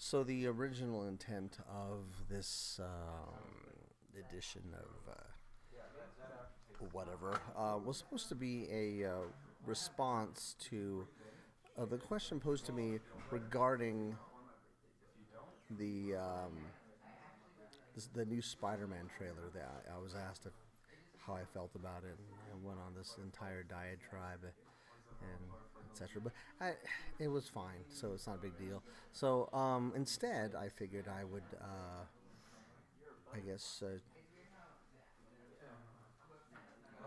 So the original intent of this edition of whatever was supposed to be a response to the question posed to me regarding the the new Spider-Man trailer. That I was asked how I felt about it, and I went on this entire diatribe and etc. But it was fine, so it's not a big deal. So instead, I figured I would, I guess,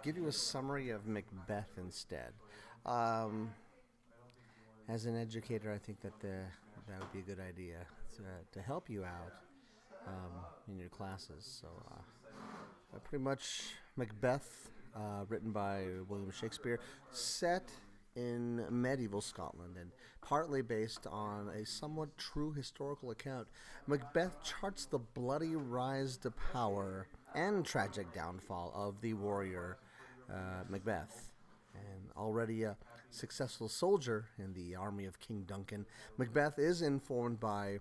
give you a summary of Macbeth instead. Um, as an educator, I think that would be a good idea to help you out in your classes. So pretty much Macbeth, written by William Shakespeare, set in medieval Scotland and partly based on a somewhat true historical account. Macbeth charts the bloody rise to power and tragic downfall of the warrior Macbeth. And already a successful soldier in the army of King Duncan, Macbeth is informed by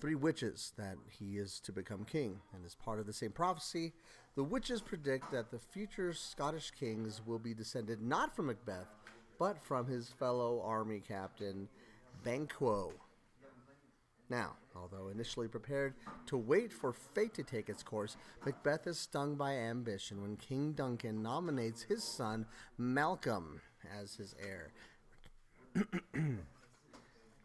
three witches that he is to become king. And as part of the same prophecy, the witches predict that the future Scottish kings will be descended not from Macbeth, but from his fellow army captain, Banquo. Now, although initially prepared to wait for fate to take its course, Macbeth is stung by ambition when King Duncan nominates his son, Malcolm, as his heir.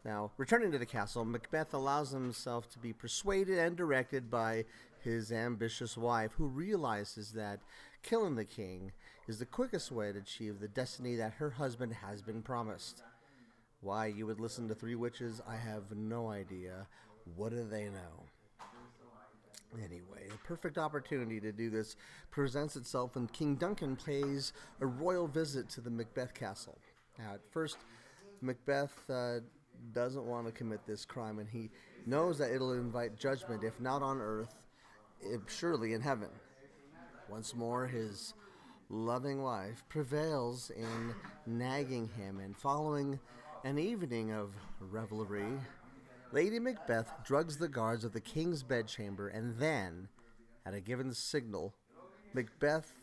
Now, returning to the castle, Macbeth allows himself to be persuaded and directed by his ambitious wife, who realizes that killing the king is the quickest way to achieve the destiny that her husband has been promised. Why you would listen to three witches, I have no idea. What do they know? Anyway, a perfect opportunity to do this presents itself when King Duncan pays a royal visit to the Macbeth castle. Now, at first, Macbeth doesn't want to commit this crime, and he knows that it'll invite judgment, if not on earth, surely in heaven. Once more, his loving wife prevails in nagging him, and following an evening of revelry, Lady Macbeth drugs the guards of the king's bedchamber, and then, at a given signal, Macbeth,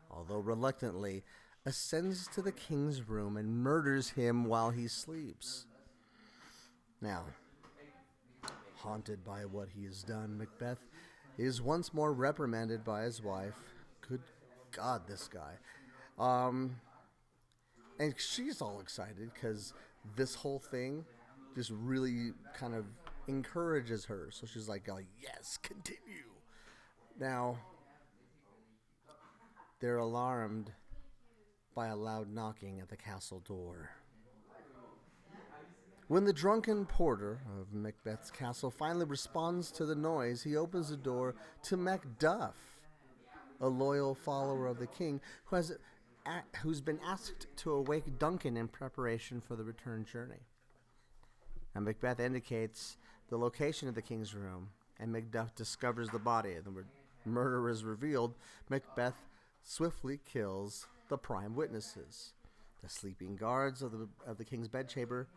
although reluctantly, ascends to the king's room and murders him while he sleeps. Now, haunted by what he has done, Macbeth is once more reprimanded by his wife. Good God, this guy. And she's all excited because this whole thing just really kind of encourages her. So she's like, oh, yes, continue. Now, they're alarmed by a loud knocking at the castle door. When the drunken porter of Macbeth's castle finally responds to the noise, he opens the door to Macduff, a loyal follower of the king who's been asked to awake Duncan in preparation for the return journey. And Macbeth indicates the location of the king's room, and Macduff discovers the body. And the murder is revealed. Macbeth swiftly kills the prime witnesses, the sleeping guards of the king's bedchamber,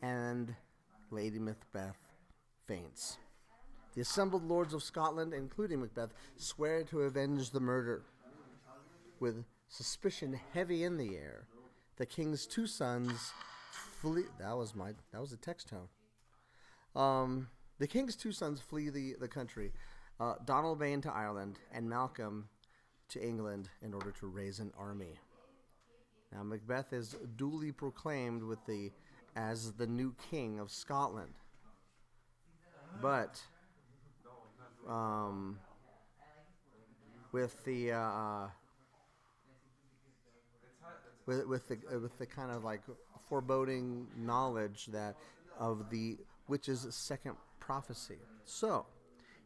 and Lady Macbeth faints. The assembled lords of Scotland, including Macbeth, swear to avenge the murder. With suspicion heavy in the air, the king's two sons flee. That was a text tone. The king's two sons flee the country. Donalbain to Ireland and Malcolm to England in order to raise an army. Now Macbeth is duly proclaimed as the new king of Scotland. But with the kind of like foreboding knowledge that of the witch's second prophecy. So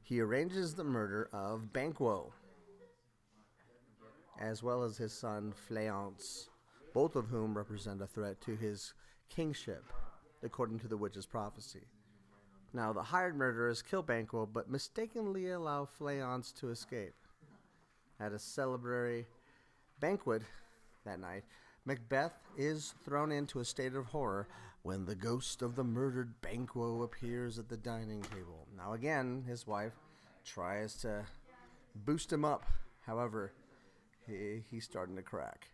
he arranges the murder of Banquo, as well as his son Fleance, both of whom represent a threat to his kingship, according to the witch's prophecy. Now, the hired murderers kill Banquo, but mistakenly allow Fleance to escape. At a celebratory banquet that night, Macbeth is thrown into a state of horror when the ghost of the murdered Banquo appears at the dining table. Now again, his wife tries to boost him up. However, he's starting to crack.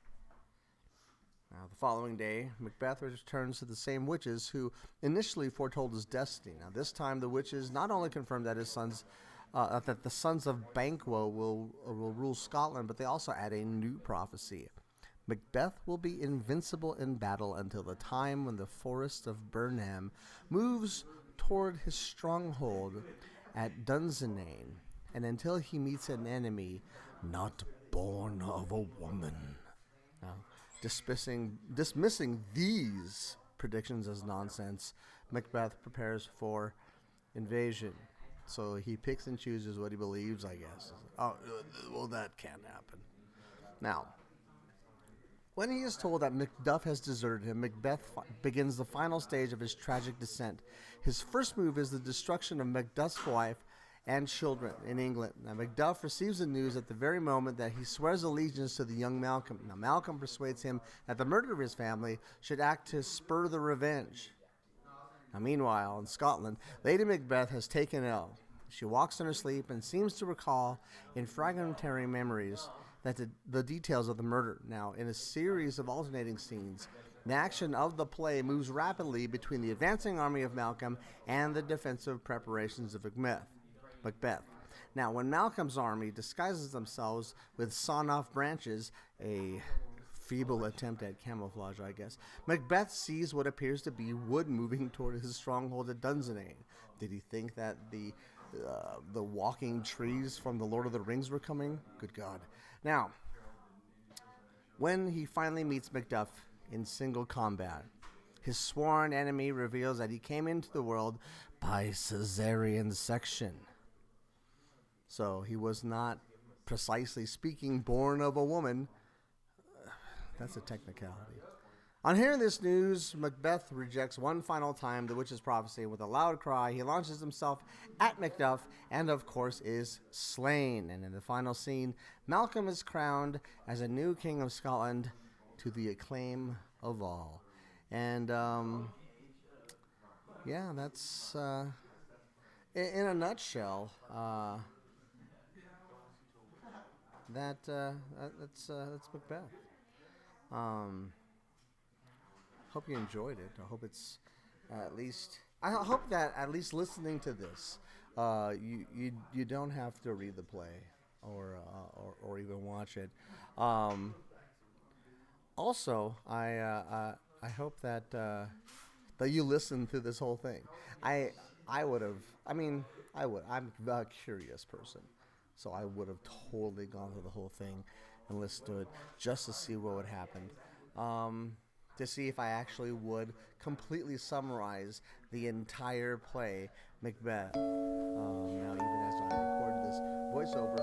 Now, the following day, Macbeth returns to the same witches who initially foretold his destiny. Now, this time, the witches not only confirmed that that the sons of Banquo will rule Scotland, but they also add a new prophecy. Macbeth will be invincible in battle until the time when the forest of Burnham moves toward his stronghold at Dunsinane, and until he meets an enemy not born of a woman. Now, dismissing these predictions as nonsense, Macbeth prepares for invasion. So he picks and chooses what he believes, I guess. Oh, well, that can't happen. Now, when he is told that Macduff has deserted him, Macbeth begins the final stage of his tragic descent. His first move is the destruction of Macduff's wife and children in England. Now, Macduff receives the news at the very moment that he swears allegiance to the young Malcolm. Now, Malcolm persuades him that the murder of his family should act to spur the revenge. Now, meanwhile, in Scotland, Lady Macbeth has taken ill. She walks in her sleep and seems to recall in fragmentary memories that the details of the murder. Now, in a series of alternating scenes, the action of the play moves rapidly between the advancing army of Malcolm and the defensive preparations of Macbeth. Now, when Malcolm's army disguises themselves with sawn-off branches, a feeble attempt at camouflage, I guess, Macbeth sees what appears to be wood moving toward his stronghold at Dunsinane. Did he think that the walking trees from the Lord of the Rings were coming? Good God. Now, when he finally meets Macduff in single combat, his sworn enemy reveals that he came into the world by cesarean section. So he was not, precisely speaking, born of a woman. That's a technicality. On hearing this news, Macbeth rejects one final time the witch's prophecy. With a loud cry, he launches himself at Macduff and, of course, is slain. And in the final scene, Malcolm is crowned as a new king of Scotland to the acclaim of all. And, yeah, that's, in a nutshell, that's Macbeth. Hope you enjoyed it. I hope it's I hope that at least listening to this, you don't have to read the play or even watch it. Also, I hope that that you listen to this whole thing. I would have. I mean, I would. I'm a curious person, so I would have totally gone through the whole thing and listened to it just to see what would happen. To see if I actually would completely summarize the entire play, Macbeth. Now, even as I recorded this voiceover,